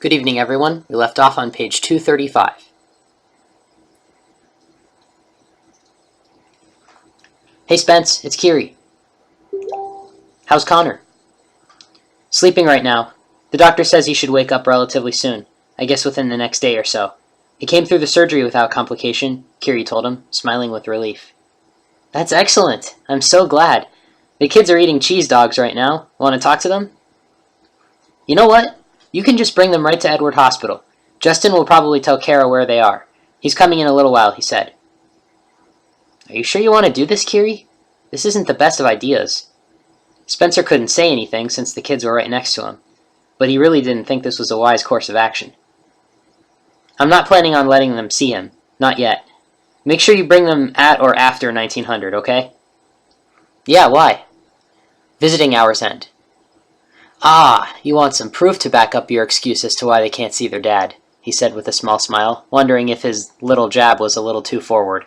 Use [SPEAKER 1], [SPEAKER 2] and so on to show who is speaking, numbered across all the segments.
[SPEAKER 1] Good evening, everyone. We left off on page 235. Hey, Spence, it's Kerry. How's Connor? Sleeping right now. The doctor says he should wake up relatively soon, I guess within the next day or so. He came through the surgery without complication, Kerry told him, smiling with relief. That's excellent. I'm so glad. The kids are eating cheese dogs right now. Want to talk to them? You know what? You can just bring them right to Edward Hospital. Justin will probably tell Kara where they are. He's coming in a little while, he said. Are you sure you want to do this, Kerry? This isn't the best of ideas. Spencer couldn't say anything since the kids were right next to him, but he really didn't think this was a wise course of action. I'm not planning on letting them see him. Not yet. Make sure you bring them at or after 1900, okay? Yeah, why? Visiting hours end. Ah, you want some proof to back up your excuse as to why they can't see their dad, he said with a small smile, wondering if his little jab was a little too forward.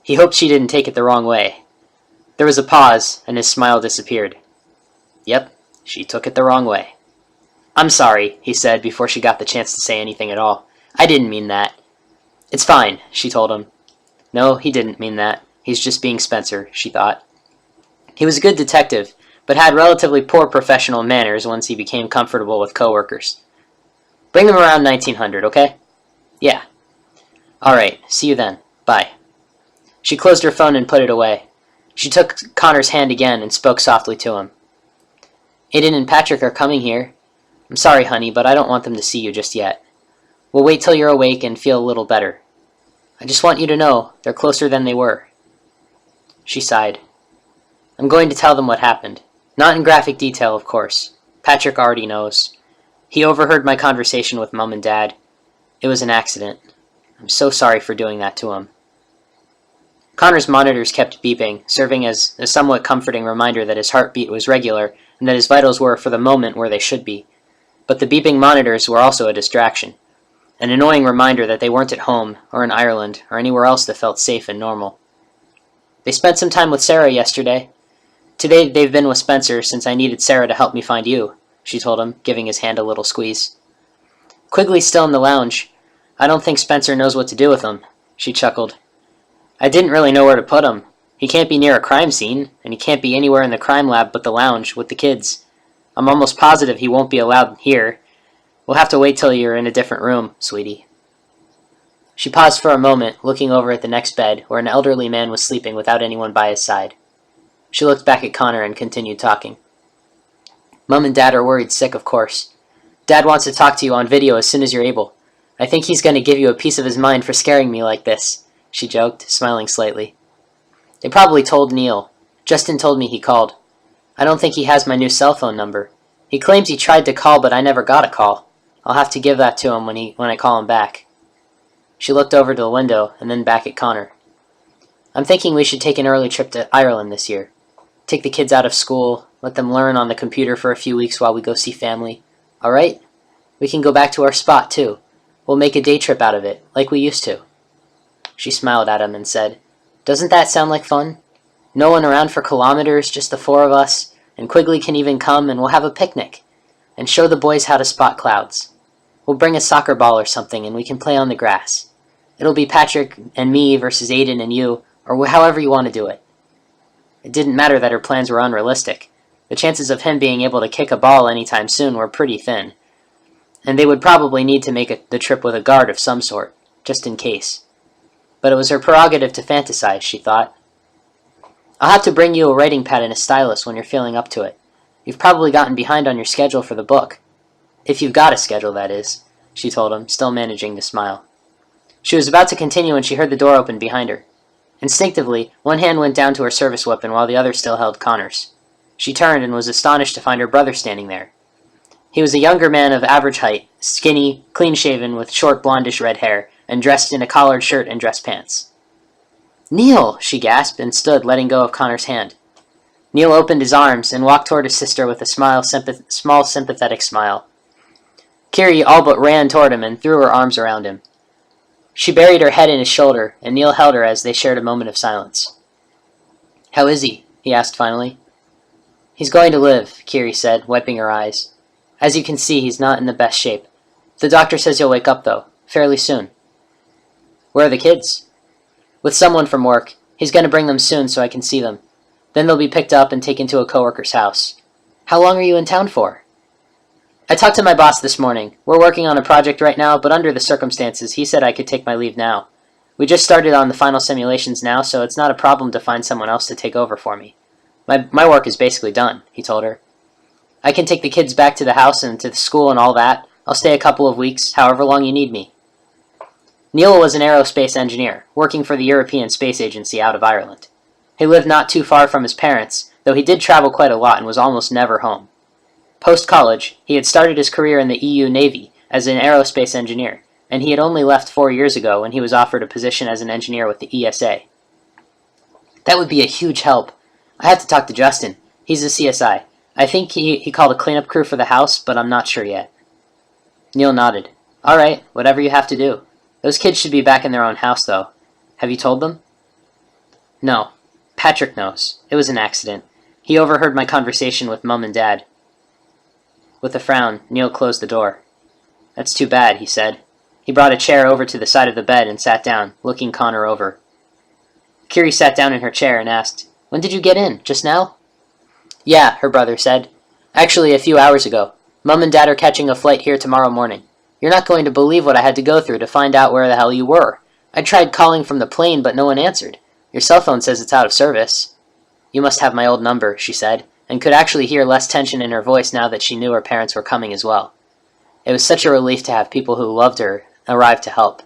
[SPEAKER 1] He hoped she didn't take it the wrong way. There was a pause, and his smile disappeared. Yep, she took it the wrong way. I'm sorry, he said before she got the chance to say anything at all. I didn't mean that. It's fine, she told him. No, he didn't mean that. He's just being Spencer, she thought. He was a good detective, but had relatively poor professional manners once he became comfortable with coworkers. Bring them around 1900, okay? Yeah. Alright, see you then. Bye. She closed her phone and put it away. She took Connor's hand again and spoke softly to him. Aiden and Patrick are coming here. I'm sorry, honey, but I don't want them to see you just yet. We'll wait till you're awake and feel a little better. I just want you to know they're closer than they were. She sighed. I'm going to tell them what happened. Not in graphic detail, of course. Patrick already knows. He overheard my conversation with Mom and Dad. It was an accident. I'm so sorry for doing that to him. Connor's monitors kept beeping, serving as a somewhat comforting reminder that his heartbeat was regular and that his vitals were, for the moment, where they should be. But the beeping monitors were also a distraction. An annoying reminder that they weren't at home, or in Ireland, or anywhere else that felt safe and normal. They spent some time with Sarah yesterday. Today they've been with Spencer since I needed Sarah to help me find you, she told him, giving his hand a little squeeze. Quigley's still in the lounge. I don't think Spencer knows what to do with him, she chuckled. I didn't really know where to put him. He can't be near a crime scene, and he can't be anywhere in the crime lab but the lounge with the kids. I'm almost positive he won't be allowed here. We'll have to wait till you're in a different room, sweetie. She paused for a moment, looking over at the next bed, where an elderly man was sleeping without anyone by his side. She looked back at Connor and continued talking. Mom and Dad are worried sick, of course. Dad wants to talk to you on video as soon as you're able. I think he's going to give you a piece of his mind for scaring me like this, she joked, smiling slightly. They probably told Neil. Justin told me he called. I don't think he has my new cell phone number. He claims he tried to call, but I never got a call. I'll have to give that to him when I call him back. She looked over to the window and then back at Connor. I'm thinking we should take an early trip to Ireland this year. Take the kids out of school, let them learn on the computer for a few weeks while we go see family. All right? We can go back to our spot, too. We'll make a day trip out of it, like we used to. She smiled at him and said, Doesn't that sound like fun? No one around for kilometers, just the four of us, and Quigley can even come and we'll have a picnic, and show the boys how to spot clouds. We'll bring a soccer ball or something and we can play on the grass. It'll be Patrick and me versus Aiden and you, or however you want to do it. It didn't matter that her plans were unrealistic. The chances of him being able to kick a ball anytime soon were pretty thin, and they would probably need to make the trip with a guard of some sort, just in case. But it was her prerogative to fantasize, she thought. I'll have to bring you a writing pad and a stylus when you're feeling up to it. You've probably gotten behind on your schedule for the book. If you've got a schedule, that is, she told him, still managing to smile. She was about to continue when she heard the door open behind her. Instinctively, one hand went down to her service weapon while the other still held Connor's. She turned and was astonished to find her brother standing there. He was a younger man of average height, skinny, clean-shaven, with short blondish red hair, and dressed in a collared shirt and dress pants. Neil! She gasped and stood, letting go of Connor's hand. Neil opened his arms and walked toward his sister with a small sympathetic smile. Kerry all but ran toward him and threw her arms around him. She buried her head in his shoulder, and Neil held her as they shared a moment of silence. How is he? He asked finally. He's going to live, Kerry said, wiping her eyes. As you can see, he's not in the best shape. The doctor says you'll wake up, though, fairly soon. Where are the kids? With someone from work. He's going to bring them soon so I can see them. Then they'll be picked up and taken to a coworker's house. How long are you in town for? I talked to my boss this morning. We're working on a project right now, but under the circumstances, he said I could take my leave now. We just started on the final simulations now, so it's not a problem to find someone else to take over for me. My work is basically done, he told her. I can take the kids back to the house and to the school and all that. I'll stay a couple of weeks, however long you need me. Neil was an aerospace engineer, working for the European Space Agency out of Ireland. He lived not too far from his parents, though he did travel quite a lot and was almost never home. Post-college, he had started his career in the EU Navy as an aerospace engineer, and he had only left 4 years ago when he was offered a position as an engineer with the ESA. That would be a huge help. I have to talk to Justin. He's a CSI. I think he called a cleanup crew for the house, but I'm not sure yet. Neil nodded. All right, whatever you have to do. Those kids should be back in their own house, though. Have you told them? No. Patrick knows. It was an accident. He overheard my conversation with Mum and Dad. With a frown, Neil closed the door. That's too bad, he said. He brought a chair over to the side of the bed and sat down, looking Connor over. Kerry sat down in her chair and asked, When did you get in? Just now? Yeah, her brother said. Actually, a few hours ago. Mum and Dad are catching a flight here tomorrow morning. You're not going to believe what I had to go through to find out where the hell you were. I tried calling from the plane, but no one answered. Your cell phone says it's out of service. You must have my old number, she said, and could actually hear less tension in her voice now that she knew her parents were coming as well. It was such a relief to have people who loved her arrive to help.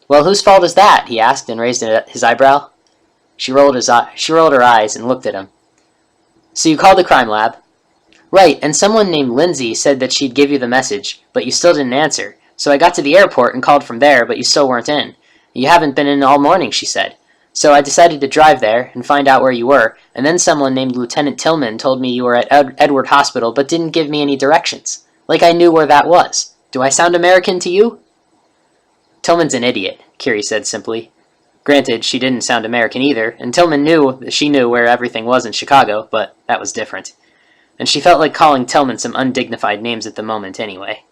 [SPEAKER 1] Well, whose fault is that? He asked and raised his eyebrow. She rolled her eyes and looked at him. So you called the crime lab? Right, and someone named Lindsay said that she'd give you the message, but you still didn't answer. So I got to the airport and called from there, but you still weren't in. You haven't been in all morning, she said. So I decided to drive there and find out where you were, and then someone named Lieutenant Tillman told me you were at Edward Hospital but didn't give me any directions. Like I knew where that was. Do I sound American to you? Tillman's an idiot, Kerry said simply. Granted, she didn't sound American either, and Tillman knew that she knew where everything was in Chicago, but that was different. And she felt like calling Tillman some undignified names at the moment anyway.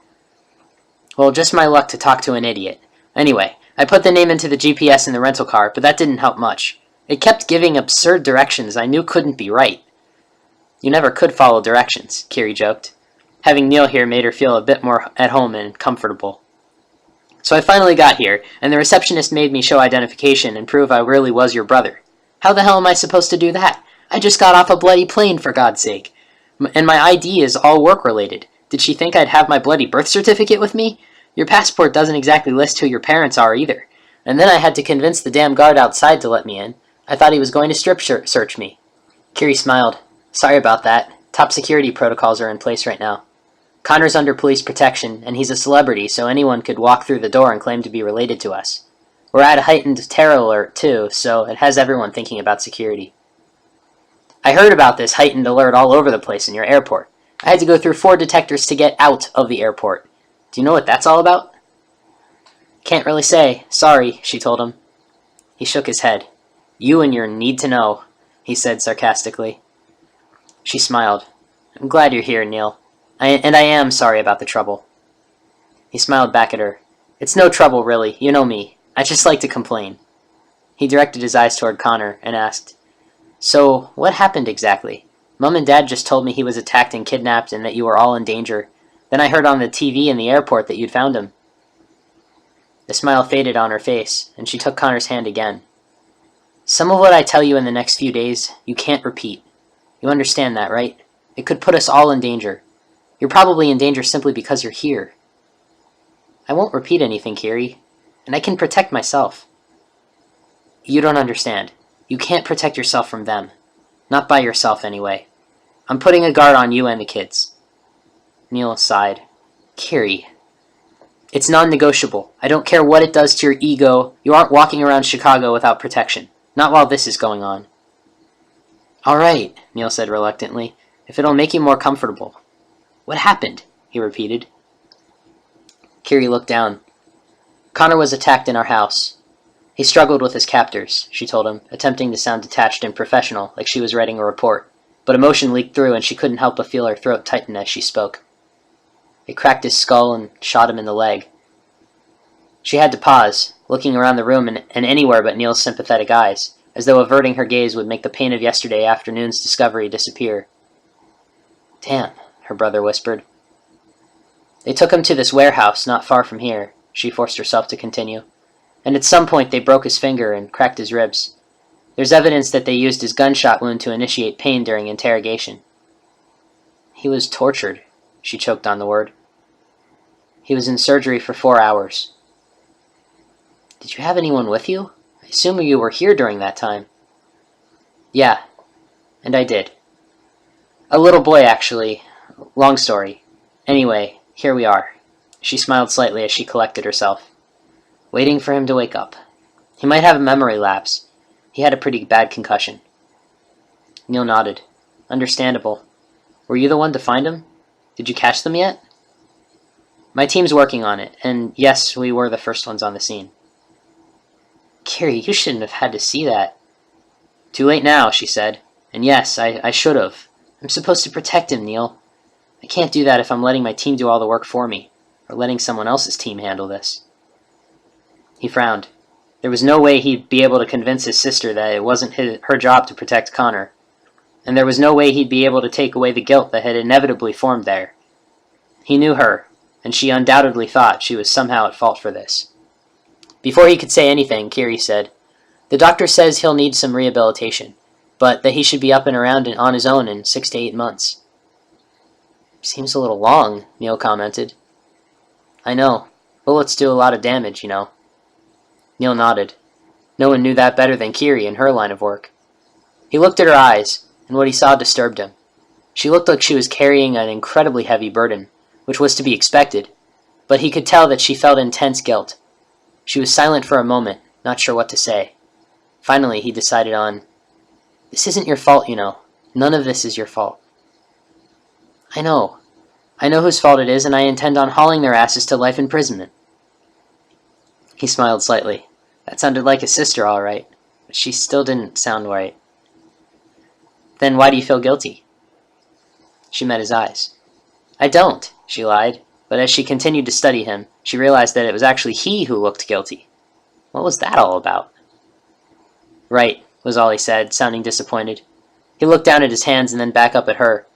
[SPEAKER 1] Well, just my luck to talk to an idiot. Anyway, I put the name into the GPS in the rental car, but that didn't help much. It kept giving absurd directions I knew couldn't be right. You never could follow directions, Kerry joked. Having Neil here made her feel a bit more at home and comfortable. So I finally got here, and the receptionist made me show identification and prove I really was your brother. How the hell am I supposed to do that? I just got off a bloody plane, for God's sake. And my ID is all work-related. Did she think I'd have my bloody birth certificate with me? Your passport doesn't exactly list who your parents are either. And then I had to convince the damn guard outside to let me in. I thought he was going to strip search me. Kerry smiled. Sorry about that. Top security protocols are in place right now. Connor's under police protection, and he's a celebrity, so anyone could walk through the door and claim to be related to us. We're at a heightened terror alert, too, so it has everyone thinking about security. I heard about this heightened alert all over the place in your airport. I had to go through 4 detectors to get out of the airport. Do you know what that's all about? Can't really say. Sorry, she told him. He shook his head. You and your need to know, he said sarcastically. She smiled. I'm glad you're here, Neil. And I am sorry about the trouble. He smiled back at her. It's no trouble, really. You know me. I just like to complain. He directed his eyes toward Connor and asked, So, what happened exactly? Mum and Dad just told me he was attacked and kidnapped and that you were all in danger. Then I heard on the TV in the airport that you'd found him. The smile faded on her face, and she took Connor's hand again. Some of what I tell you in the next few days, you can't repeat. You understand that, right? It could put us all in danger. You're probably in danger simply because you're here. I won't repeat anything, Kerry, and I can protect myself. You don't understand. You can't protect yourself from them. Not by yourself, anyway. I'm putting a guard on you and the kids. Neil sighed. Kerry. It's non-negotiable. I don't care what it does to your ego. You aren't walking around Chicago without protection. Not while this is going on. All right, Neil said reluctantly, if it'll make you more comfortable. What happened? He repeated. Kerry looked down. Connor was attacked in our house. He struggled with his captors, she told him, attempting to sound detached and professional, like she was writing a report. But emotion leaked through and she couldn't help but feel her throat tighten as she spoke. It cracked his skull and shot him in the leg. She had to pause, looking around the room and anywhere but Neil's sympathetic eyes, as though averting her gaze would make the pain of yesterday afternoon's discovery disappear. "Damn," her brother whispered. "They took him to this warehouse not far from here," she forced herself to continue, "and at some point they broke his finger and cracked his ribs. There's evidence that they used his gunshot wound to initiate pain during interrogation." "He was tortured," she choked on the word. "He was in surgery for 4 hours." "Did you have anyone with you? I assume you were here during that time." "Yeah, and I did. A little boy, actually. Long story. Anyway, here we are." She smiled slightly as she collected herself. "Waiting for him to wake up. He might have a memory lapse. He had a pretty bad concussion." Neil nodded. "Understandable. Were you the one to find him? Did you catch them yet?" "My team's working on it, and yes, we were the first ones on the scene." "Kerry, you shouldn't have had to see that." "Too late now," she said. "And yes, I should have. I'm supposed to protect him, Neil. I can't do that if I'm letting my team do all the work for me, or letting someone else's team handle this." He frowned. There was no way he'd be able to convince his sister that it wasn't her job to protect Connor, and there was no way he'd be able to take away the guilt that had inevitably formed there. He knew her, and she undoubtedly thought she was somehow at fault for this. Before he could say anything, Kerry said, "The doctor says he'll need some rehabilitation, but that he should be up and around and on his own in 6 to 8 months." "Seems a little long," Neil commented. "I know. Bullets do a lot of damage, you know." Neil nodded. No one knew that better than Kerry in her line of work. He looked at her eyes, and what he saw disturbed him. She looked like she was carrying an incredibly heavy burden, which was to be expected, but he could tell that she felt intense guilt. She was silent for a moment, not sure what to say. Finally, he decided on, "This isn't your fault, you know. None of this is your fault." "I know. I know whose fault it is, and I intend on hauling their asses to life imprisonment." He smiled slightly. That sounded like his sister, all right, but she still didn't sound right. "Then why do you feel guilty?" She met his eyes. "I don't," she lied, but as she continued to study him, she realized that it was actually he who looked guilty. What was that all about? "Right," was all he said, sounding disappointed. He looked down at his hands and then back up at her.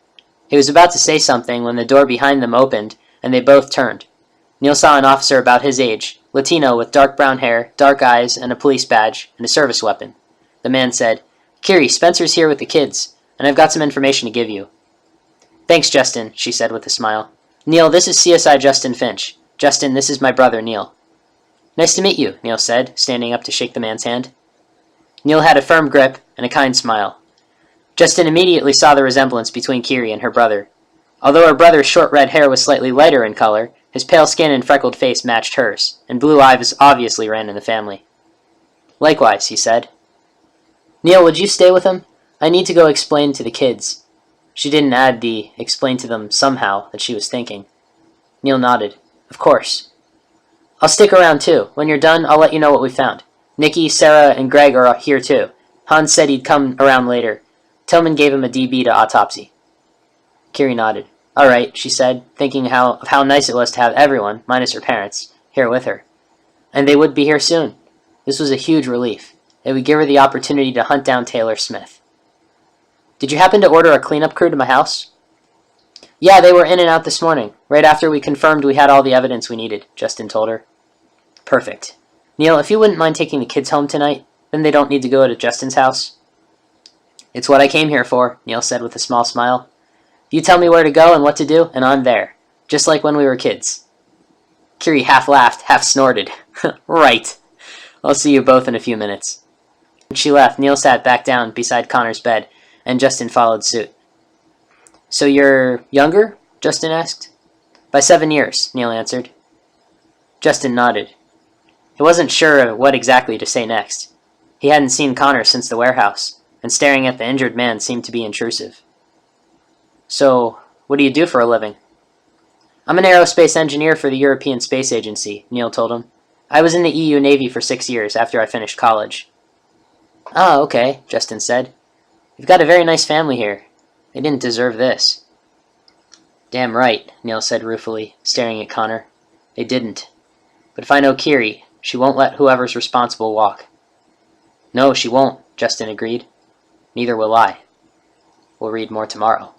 [SPEAKER 1] He was about to say something when the door behind them opened, and they both turned. Neil saw an officer about his age, Latino with dark brown hair, dark eyes, and a police badge, and a service weapon. The man said, "Kerry, Spencer's here with the kids, and I've got some information to give you." "Thanks, Justin," she said with a smile. "Neil, this is CSI Justin Finch. Justin, this is my brother, Neil." "Nice to meet you," Neil said, standing up to shake the man's hand. Neil had a firm grip and a kind smile. Justin immediately saw the resemblance between Kerry and her brother. Although her brother's short red hair was slightly lighter in color, his pale skin and freckled face matched hers, and blue eyes obviously ran in the family. "Likewise," he said. "Neil, would you stay with him? I need to go explain to the kids." She didn't add the "explain to them somehow" that she was thinking. Neil nodded. "Of course." "I'll stick around too. When you're done, I'll let you know what we found. Nikki, Sarah, and Greg are here too. Hans said he'd come around later. Tillman gave him a DB to autopsy." Kerry nodded. "All right," she said, thinking of how nice it was to have everyone, minus her parents, here with her. And they would be here soon. This was a huge relief. It would give her the opportunity to hunt down Taylor Smith. "Did you happen to order a cleanup crew to my house?" "Yeah, they were in and out this morning, right after we confirmed we had all the evidence we needed," Justin told her. "Perfect. Neil, if you wouldn't mind taking the kids home tonight, then they don't need to go to Justin's house." "It's what I came here for," Neil said with a small smile. "You tell me where to go and what to do, and I'm there. Just like when we were kids." Kerry half laughed, half snorted. "Right. I'll see you both in a few minutes." When she left, Neil sat back down beside Connor's bed, and Justin followed suit. "So you're younger?" Justin asked. "By 7 years," Neil answered. Justin nodded. He wasn't sure what exactly to say next. He hadn't seen Connor since the warehouse, and staring at the injured man seemed to be intrusive. "So, what do you do for a living?" "I'm an aerospace engineer for the European Space Agency," Neil told him. "I was in the EU Navy for 6 years after I finished college." "Ah, okay," Justin said. "You've got a very nice family here. They didn't deserve this." Damn right, Neil said ruefully, staring at Connor. They didn't. But if I know Kerry, she won't let whoever's responsible walk. No, she won't, Justin agreed. Neither will I. We'll read more tomorrow.